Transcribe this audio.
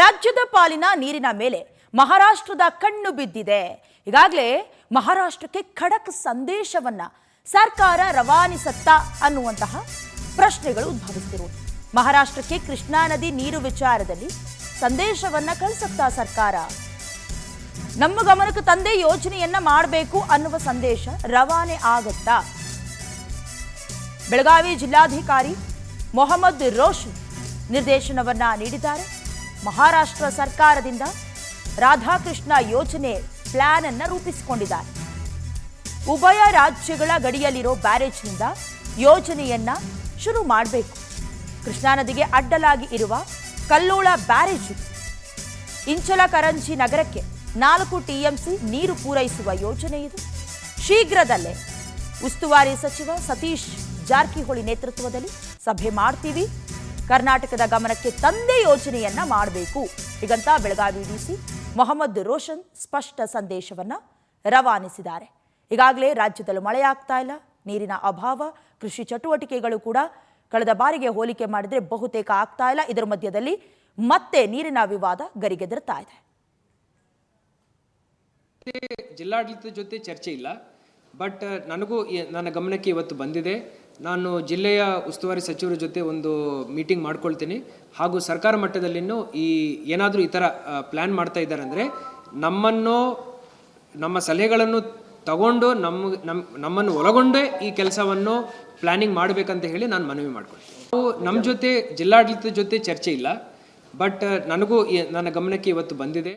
ರಾಜ್ಯದ ಪಾಲಿನ ನೀರಿನ ಮೇಲೆ ಮಹಾರಾಷ್ಟ್ರದ ಕಣ್ಣು ಬಿದ್ದಿದೆ. ಈಗಾಗಲೇ ಮಹಾರಾಷ್ಟ್ರಕ್ಕೆ ಖಡಕ್ ಸಂದೇಶವನ್ನ ಸರ್ಕಾರ ರವಾನಿಸುತ್ತಾ ಅನ್ನುವಂತಹ ಪ್ರಶ್ನೆಗಳು ಉದ್ಭವಿಸುತ್ತಿರುವುದು. ಮಹಾರಾಷ್ಟ್ರಕ್ಕೆ ಕೃಷ್ಣಾ ನದಿ ನೀರು ವಿಚಾರದಲ್ಲಿ ಸಂದೇಶವನ್ನ ಕಳಿಸುತ್ತಾ ಸರ್ಕಾರ ನಮ್ಮ ಗಮನಕ್ಕೆ ತಂದೆ ಯೋಜನೆಯನ್ನ ಮಾಡಬೇಕು ಅನ್ನುವ ಸಂದೇಶ ರವಾನೆ ಆಗುತ್ತಾ? ಬೆಳಗಾವಿ ಜಿಲ್ಲಾಧಿಕಾರಿ ಮೊಹಮ್ಮದ್ ರೋಷನ್ ನಿರ್ದೇಶನವನ್ನ ನೀಡಿದ್ದಾರೆ. ಮಹಾರಾಷ್ಟ್ರ ಸರ್ಕಾರದಿಂದ ರಾಧಾಕೃಷ್ಣ ಯೋಜನೆ ಪ್ಲಾನ್ ಅನ್ನು ರೂಪಿಸಿಕೊಂಡಿದ್ದಾರೆ. ಉಭಯ ರಾಜ್ಯಗಳ ಗಡಿಯಲ್ಲಿರೋ ಬ್ಯಾರೇಜ್ನಿಂದ ಯೋಜನೆಯನ್ನ ಶುರು ಮಾಡಬೇಕು. ಕೃಷ್ಣಾ ನದಿಗೆ ಅಡ್ಡಲಾಗಿ ಇರುವ ಕಲ್ಲೋಳ ಬ್ಯಾರೇಜ್ ಇಂಚಲಕರಂಜಿ ನಗರಕ್ಕೆ 4 ಟಿಎಂಸಿ ನೀರು ಪೂರೈಸುವ ಯೋಜನೆ ಇದು. ಶೀಘ್ರದಲ್ಲೇ ಉಸ್ತುವಾರಿ ಸಚಿವ ಸತೀಶ್ ಜಾರಕಿಹೊಳಿ ನೇತೃತ್ವದಲ್ಲಿ ಸಭೆ ಮಾಡ್ತೀವಿ, ಕರ್ನಾಟಕದ ಗಮನಕ್ಕೆ ತಂದೆ ಯೋಜನೆಯನ್ನ ಮಾಡಬೇಕು ಹೀಗಂತ ಬೆಳಗಾವಿ ಡಿಸಿ ಮೊಹಮ್ಮದ್ ರೋಷನ್ ಸ್ಪಷ್ಟ ಸಂದೇಶವನ್ನ ರವಾನಿಸಿದ್ದಾರೆ. ಈಗಾಗಲೇ ರಾಜ್ಯದಲ್ಲಿ ಮಳೆಯಾಗ್ತಾ ಇಲ್ಲ, ನೀರಿನ ಅಭಾವ, ಕೃಷಿ ಚಟುವಟಿಕೆಗಳು ಕೂಡ ಕಳೆದ ಬಾರಿಗೆ ಹೋಲಿಕೆ ಮಾಡಿದ್ರೆ ಬಹುತೇಕ ಆಗ್ತಾ ಇಲ್ಲ. ಇದರ ಮಧ್ಯದಲ್ಲಿ ಮತ್ತೆ ನೀರಿನ ವಿವಾದ ಗರಿಗೆದರ್ತಾ ಇದೆ. ಜಿಲ್ಲಾಡಳಿತದ ಜೊತೆ ಚರ್ಚೆ ಇಲ್ಲ, ಬಟ್ ನನಗೂ ನನ್ನ ಗಮನಕ್ಕೆ ಇವತ್ತು ಬಂದಿದೆ. ನಾನು ಜಿಲ್ಲೆಯ ಉಸ್ತುವಾರಿ ಸಚಿವರ ಜೊತೆ ಒಂದು ಮೀಟಿಂಗ್ ಮಾಡ್ಕೊಳ್ತೀನಿ. ಹಾಗೂ ಸರ್ಕಾರ ಮಟ್ಟದಲ್ಲಿನೂ ಏನಾದರೂ ಈ ಥರ ಪ್ಲ್ಯಾನ್ ಮಾಡ್ತಾ ಇದ್ದಾರೆ ಅಂದರೆ ನಮ್ಮ ಸಲಹೆಗಳನ್ನು ತಗೊಂಡು ನಮ್ಮನ್ನು ಒಳಗೊಂಡೇ ಈ ಕೆಲಸವನ್ನು ಪ್ಲ್ಯಾನಿಂಗ್ ಮಾಡಬೇಕಂತ ಹೇಳಿ ನಾನು ಮನವಿ ಮಾಡ್ಕೊಳ್ತೀನಿ. ನಮ್ಮ ಜೊತೆ ಜಿಲ್ಲಾಡಳಿತದ ಜೊತೆ ಚರ್ಚೆ ಇಲ್ಲ, ಬಟ್ ನನಗೂ ನನ್ನ ಗಮನಕ್ಕೆ ಇವತ್ತು ಬಂದಿದೆ.